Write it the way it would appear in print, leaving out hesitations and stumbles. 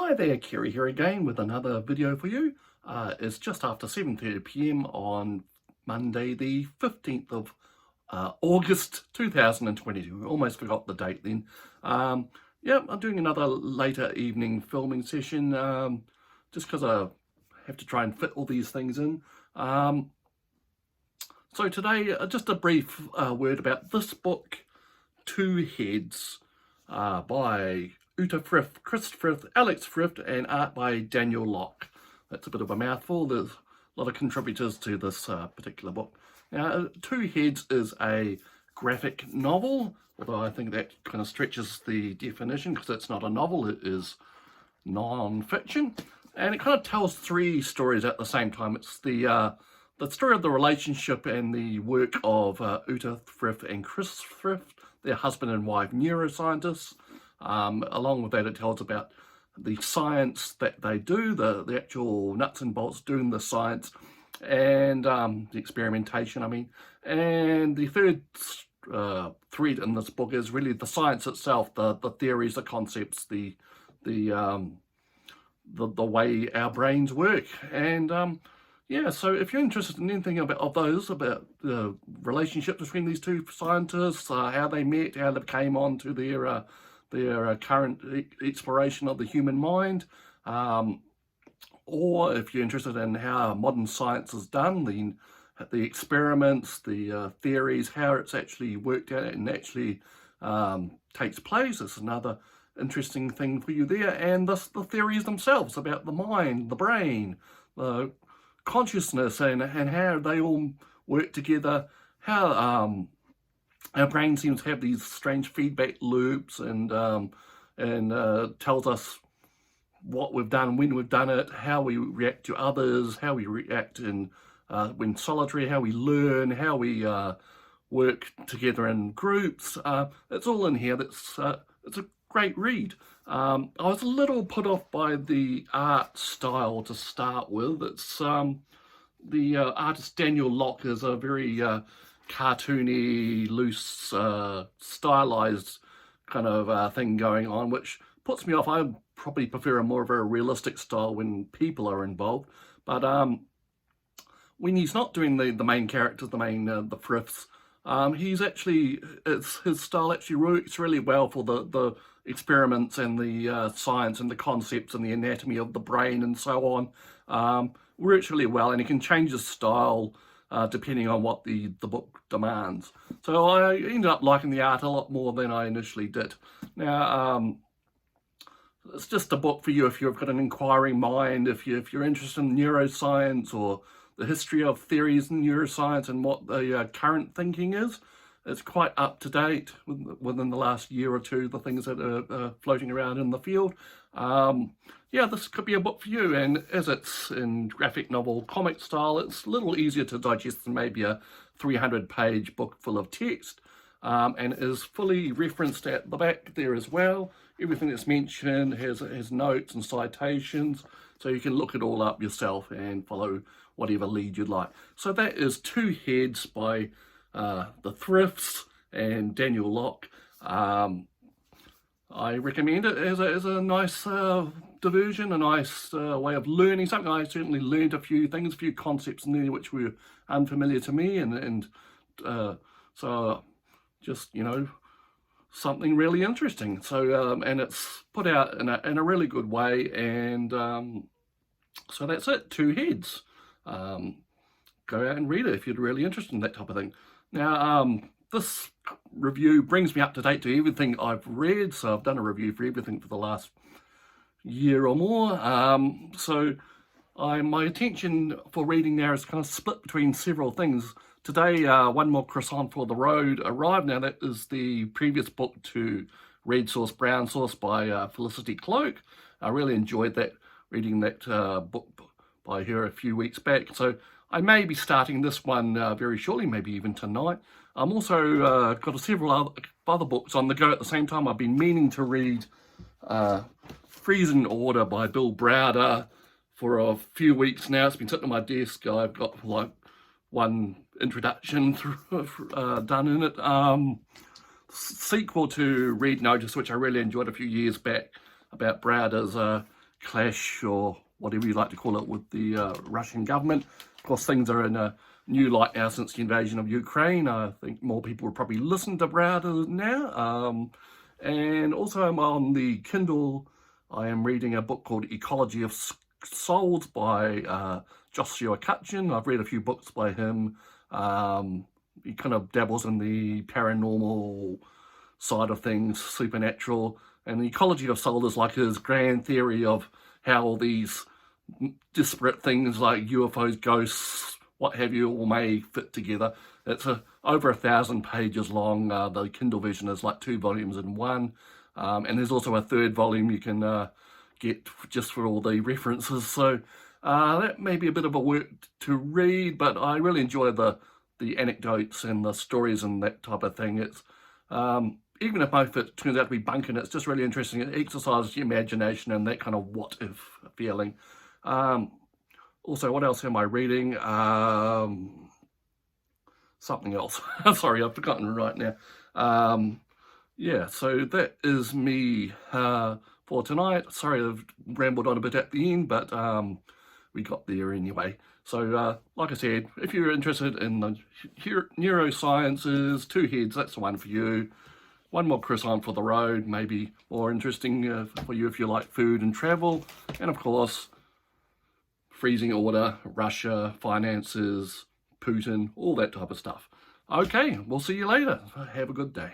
Hi there, Kerry here again with another video for you. It's just after 7:30 p.m. on Monday the 15th of August 2022. Almost forgot the date then. Yeah, I'm doing another later evening filming session just because I have to try and fit all these things in. So today, just a brief word about this book, Two Heads, by Uta Frith, Chris Frith, Alex Frith, and art by Daniel Locke. That's a bit of a mouthful. There's a lot of contributors to this particular book. Now, Two Heads is a graphic novel, although I think that kind of stretches the definition because it's not a novel, it is non-fiction. And it kind of tells three stories at the same time. It's the story of the relationship and the work of Uta Frith and Chris Frith, their husband and wife neuroscientists. Along with that, it tells about the science that they do, the actual nuts and bolts doing the science, and the experimentation, And the third thread in this book is really the science itself, the theories, the concepts, the way our brains work. And yeah, so if you're interested in anything about the relationship between these two scientists, how they met, how they came on to their current exploration of the human mind, or if you're interested in how modern science is done, the experiments, the theories, how it's actually worked out and actually takes place, it's another interesting thing for you there. And the theories themselves about the mind, the brain, the consciousness, and how they all work together, how our brain seems to have these strange feedback loops, and tells us what we've done, when we've done it, how we react to others, how we react when solitary, how we learn, how we work together in groups. It's all in here. It's a great read. I was a little put off by the art style to start with. It's the artist Daniel Locke is a very cartoony, loose, stylized kind of thing going on, which puts me off. I probably prefer more of a realistic style when people are involved. But when he's not doing the main characters, the Friths, his style actually works really well for the experiments and the science and the concepts and the anatomy of the brain and so on. Works really well, and he can change his style depending on what the book demands. So I ended up liking the art a lot more than I initially did. Now, it's just a book for you if you've got an inquiring mind, if you're interested in neuroscience or the history of theories in neuroscience and what the current thinking is. It's quite up to date within the last year or two, the things that are floating around in the field. Yeah, this could be a book for you, and as it's in graphic novel comic style, it's a little easier to digest than maybe a 300-page book full of text, and is fully referenced at the back there as well. Everything that's mentioned has notes and citations, so you can look it all up yourself and follow whatever lead you'd like. So that is Two Heads by the Friths and Daniel Locke. I recommend it as a nice diversion, a nice way of learning something. I certainly learned a few things, a few concepts in there which were unfamiliar to me, and so just, something really interesting. So and it's put out in a really good way, and so that's it. Two Heads. Go out and read it if you're really interested in that type of thing. Now, this review brings me up to date to everything I've read, so I've done a review for everything for the last year or more. So my attention for reading now is kind of split between several things. Today, One More Croissant for the Road arrived. Now, that is the previous book to Red Sauce, Brown Sauce by Felicity Cloak. I really enjoyed reading that book by her a few weeks back. So I may be starting this one very shortly, maybe even tonight. I'm also got several other books on the go at the same time. I've been meaning to read Freezing Order by Bill Browder for a few weeks now. It's been sitting on my desk. I've got like one introduction done in it. Sequel to Read Notice, which I really enjoyed a few years back, about Browder's clash, or whatever you like to call it, with the Russian government. Of course, things are in a new light now since the invasion of Ukraine. I think more people will probably listen to Browder now. And also I'm on the Kindle. I am reading a book called Ecology of Souls by Joshua Cutchin. I've read a few books by him. He kind of dabbles in the paranormal side of things, supernatural. And the ecology of soul is like his grand theory of how all these disparate things like UFOs, ghosts, what have you, all may fit together. It's over 1,000 pages long. The Kindle version is like 2 volumes in one. And there's also a 3rd volume you can get just for all the references. So that may be a bit of a work to read, but I really enjoy the anecdotes and the stories and that type of thing. It's even if most of it turns out to be bunking, it's just really interesting. It exercises your imagination and that kind of what-if feeling. Also, what else am I reading? Something else. Sorry, I've forgotten right now. Yeah, so that is me for tonight. Sorry I've rambled on a bit at the end, but we got there anyway. So, like I said, if you're interested in the neurosciences, 2 heads, that's the one for you. One more croissant for the road, maybe more interesting for you if you like food and travel. And of course, freezing order, Russia, finances, Putin, all that type of stuff. Okay, we'll see you later. Have a good day.